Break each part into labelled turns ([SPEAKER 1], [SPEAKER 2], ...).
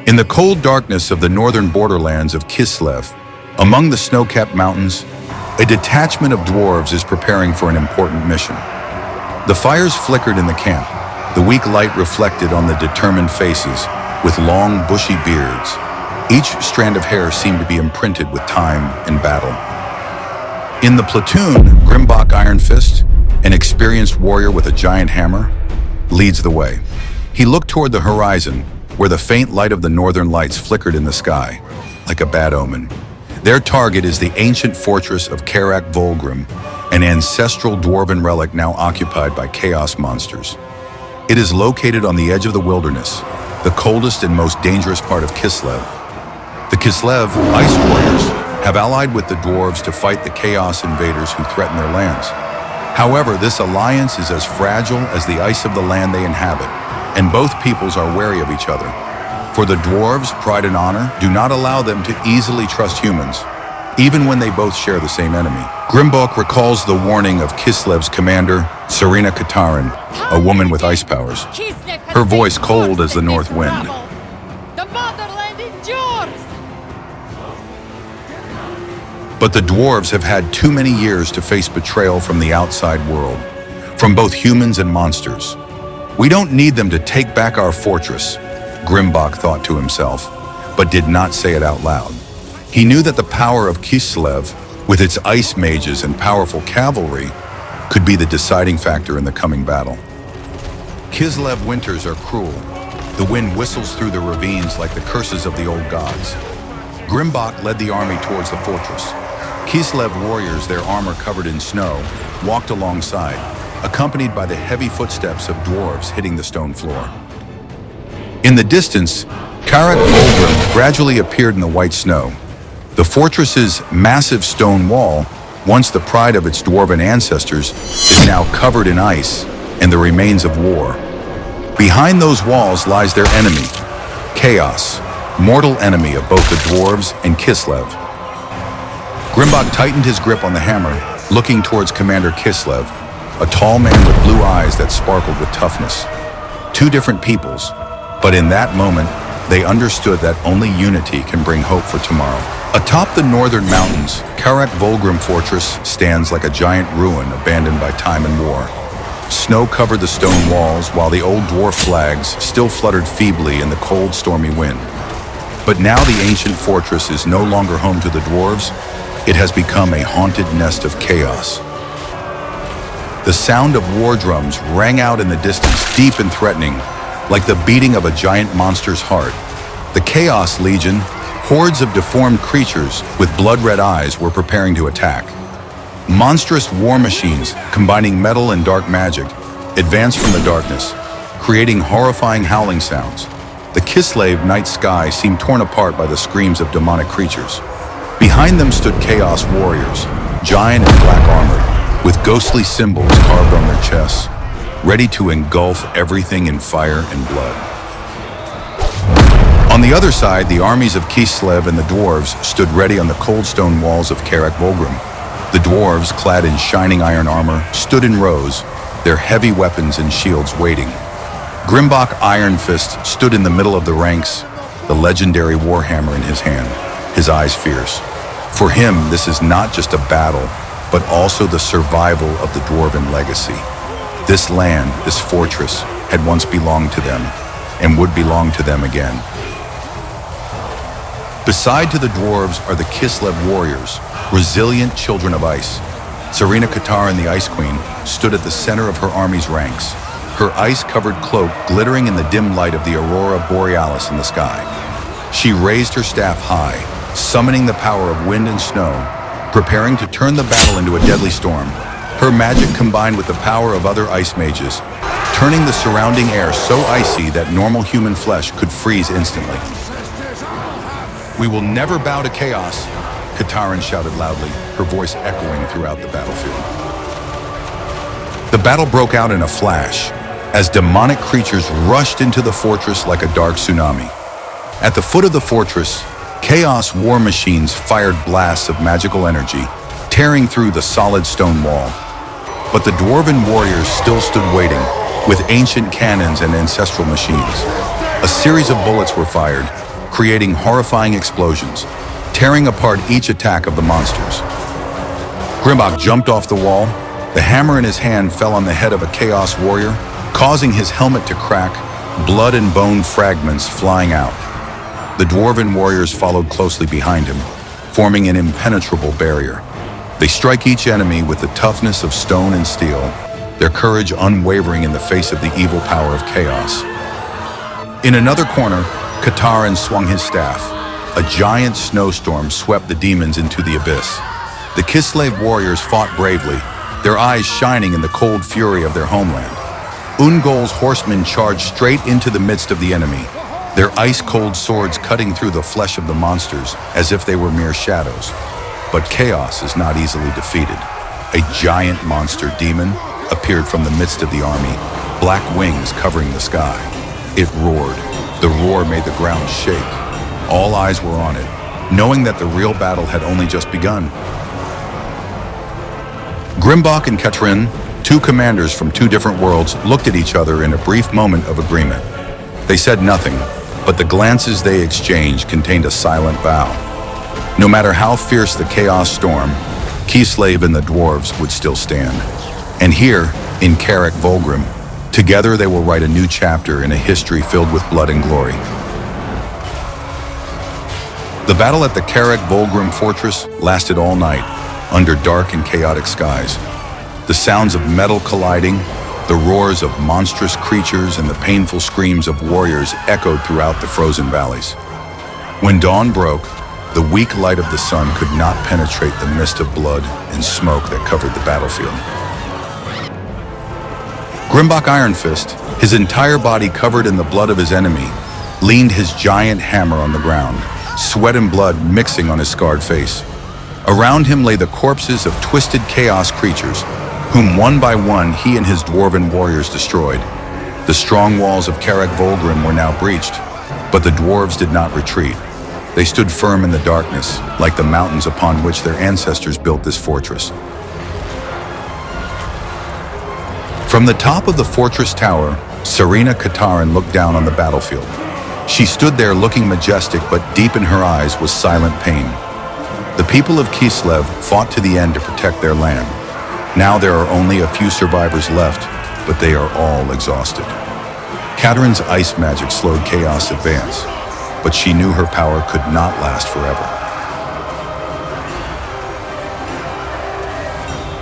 [SPEAKER 1] In the cold darkness of the northern borderlands of Kislev, among the snow-capped mountains, a detachment of dwarves is preparing for an important mission. The fires flickered in the camp, the weak light reflected on the determined faces with long, bushy beards. Each strand of hair seemed to be imprinted with time and battle. In the platoon, Grimbok Iron Fist, an experienced warrior with a giant hammer, leads the way. He looked toward the horizon, where the faint light of the northern lights flickered in the sky, like a bad omen. Their target is the ancient fortress of Karak Volgrim, an ancestral dwarven relic now occupied by chaos monsters. It is located on the edge of the wilderness, the coldest and most dangerous part of Kislev. The Kislev ice warriors have allied with the dwarves to fight the chaos invaders who threaten their lands. However, this alliance is as fragile as the ice of the land they inhabit, and both peoples are wary of each other. For the dwarves, pride and honor do not allow them to easily trust humans, even when they both share the same enemy. Grimbok recalls the warning of Kislev's commander, Serena Katarin, a woman with ice powers, her voice cold as the north wind.
[SPEAKER 2] The motherland endures!
[SPEAKER 1] But the dwarves have had too many years to face betrayal from the outside world, from both humans and monsters. We don't need them to take back our fortress, Grimbok thought to himself, but did not say it out loud. He knew that the power of Kislev, with its ice mages and powerful cavalry, could be the deciding factor in the coming battle. Kislev winters are cruel. The wind whistles through the ravines like the curses of the old gods. Grimbok led the army towards the fortress. Kislev warriors, their armor covered in snow, walked alongside, accompanied by the heavy footsteps of dwarves hitting the stone floor. In the distance, Karak Volgrim gradually appeared in the white snow. The fortress's massive stone wall, once the pride of its dwarven ancestors, is now covered in ice and the remains of war. Behind those walls lies their enemy, Chaos, mortal enemy of both the dwarves and Kislev. Grimbok tightened his grip on the hammer, looking towards Commander Kislev, a tall man with blue eyes that sparkled with toughness. Two different peoples, but in that moment, they understood that only unity can bring hope for tomorrow. Atop the northern mountains, Karak Volgrim Fortress stands like a giant ruin abandoned by time and war. Snow covered the stone walls while the old dwarf flags still fluttered feebly in the cold, stormy wind. But now the ancient fortress is no longer home to the dwarves. It has become a haunted nest of chaos. The sound of war drums rang out in the distance, deep and threatening, like the beating of a giant monster's heart. The Chaos Legion, hordes of deformed creatures with blood-red eyes, were preparing to attack. Monstrous war machines, combining metal and dark magic, advanced from the darkness, creating horrifying howling sounds. The Kislev night sky seemed torn apart by the screams of demonic creatures. Behind them stood Chaos warriors, giant and black-armored, with ghostly symbols carved on their chests, ready to engulf everything in fire and blood. On the other side, the armies of Kislev and the dwarves stood ready on the cold stone walls of Karak Volgrim. The dwarves, clad in shining iron armor, stood in rows, their heavy weapons and shields waiting. Grimbok Iron Fist stood in the middle of the ranks, the legendary warhammer in his hand, his eyes fierce. For him, this is not just a battle, but also the survival of the dwarven legacy. This land, this fortress, had once belonged to them, and would belong to them again. Beside to the dwarves are the Kislev warriors, resilient children of ice. Serena Katarin, the Ice Queen, stood at the center of her army's ranks, her ice-covered cloak glittering in the dim light of the aurora borealis in the sky. She raised her staff high, summoning the power of wind and snow, preparing to turn the battle into a deadly storm. Her magic combined with the power of other ice mages, turning the surrounding air so icy that normal human flesh could freeze instantly. "We will never bow to chaos," Katarin shouted loudly, her voice echoing throughout the battlefield. The battle broke out in a flash, as demonic creatures rushed into the fortress like a dark tsunami. At the foot of the fortress, chaos war machines fired blasts of magical energy, tearing through the solid stone wall. But the dwarven warriors still stood waiting, with ancient cannons and ancestral machines. A series of bullets were fired, creating horrifying explosions, tearing apart each attack of the monsters. Grimbok jumped off the wall. The hammer in his hand fell on the head of a Chaos warrior, causing his helmet to crack, blood and bone fragments flying out. The dwarven warriors followed closely behind him, forming an impenetrable barrier. They strike each enemy with the toughness of stone and steel, their courage unwavering in the face of the evil power of chaos. In another corner, Katarin swung his staff. A giant snowstorm swept the demons into the abyss. The Kislev warriors fought bravely, their eyes shining in the cold fury of their homeland. Ungol's horsemen charged straight into the midst of the enemy, their ice-cold swords cutting through the flesh of the monsters as if they were mere shadows. But chaos is not easily defeated. A giant monster demon appeared from the midst of the army, black wings covering the sky. It roared. The roar made the ground shake. All eyes were on it, knowing that the real battle had only just begun. Grimbok and Katrin, two commanders from two different worlds, looked at each other in a brief moment of agreement. They said nothing, but the glances they exchanged contained a silent vow. No matter how fierce the chaos storm, Kislev and the dwarves would still stand. And here, in Karak Volgrim, together they will write a new chapter in a history filled with blood and glory. The battle at the Karak Volgrim fortress lasted all night, under dark and chaotic skies. The sounds of metal colliding, the roars of monstrous creatures, and the painful screams of warriors echoed throughout the frozen valleys. When dawn broke, the weak light of the sun could not penetrate the mist of blood and smoke that covered the battlefield. Grimbok Iron Fist, his entire body covered in the blood of his enemy, leaned his giant hammer on the ground, sweat and blood mixing on his scarred face. Around him lay the corpses of twisted chaos creatures, whom one by one he and his dwarven warriors destroyed. The strong walls of Karak Volgrim were now breached, but the dwarves did not retreat. They stood firm in the darkness, like the mountains upon which their ancestors built this fortress. From the top of the fortress tower, Serena Katarin looked down on the battlefield. She stood there looking majestic, but deep in her eyes was silent pain. The people of Kislev fought to the end to protect their land. Now there are only a few survivors left, but they are all exhausted. Katarin's ice magic slowed chaos' advance, but she knew her power could not last forever.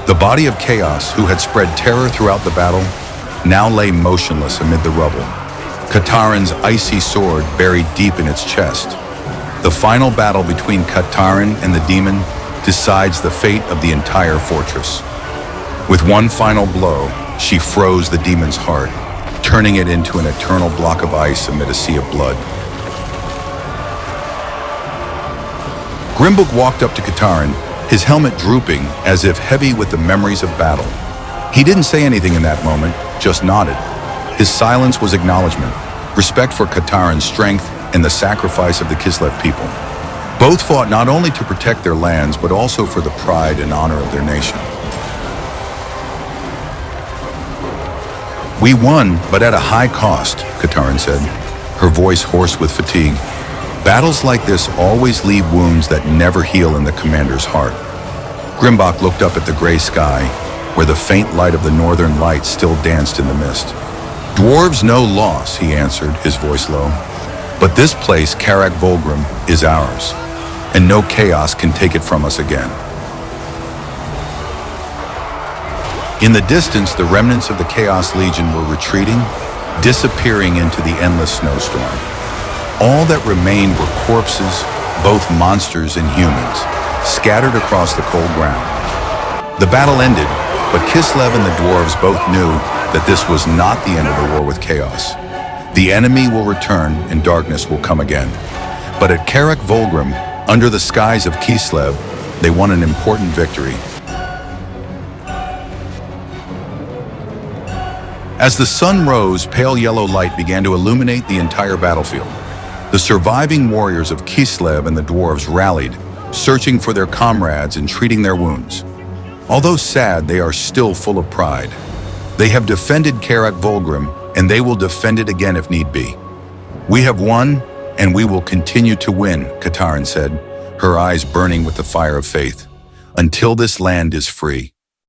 [SPEAKER 1] The body of Chaos, who had spread terror throughout the battle, now lay motionless amid the rubble, Katarin's icy sword buried deep in its chest. The final battle between Katarin and the demon decides the fate of the entire fortress. With one final blow, she froze the demon's heart, turning it into an eternal block of ice amid a sea of blood. Grimbok walked up to Katarin, his helmet drooping as if heavy with the memories of battle. He didn't say anything in that moment, just nodded. His silence was acknowledgement, respect for Katarin's strength and the sacrifice of the Kislev people. Both fought not only to protect their lands, but also for the pride and honor of their nation. We won, but at a high cost, Katarin said, her voice hoarse with fatigue. Battles like this always leave wounds that never heal in the commander's heart. Grimbok looked up at the gray sky, where the faint light of the northern lights still danced in the mist. Dwarves know loss, he answered, his voice low. But this place, Karak Volgrim, is ours, and no chaos can take it from us again. In the distance, the remnants of the Chaos Legion were retreating, disappearing into the endless snowstorm. All that remained were corpses, both monsters and humans, scattered across the cold ground. The battle ended, but Kislev and the dwarves both knew that this was not the end of the war with chaos. The enemy will return and darkness will come again. But at Karak Volgrim, under the skies of Kislev, they won an important victory. As the sun rose, pale yellow light began to illuminate the entire battlefield. The surviving warriors of Kislev and the dwarves rallied, searching for their comrades and treating their wounds. Although sad, they are still full of pride. They have defended Karak Volgrim, and they will defend it again if need be. We have won, And we will continue to win, Katarin said, her eyes burning with the fire of faith, until this land is free.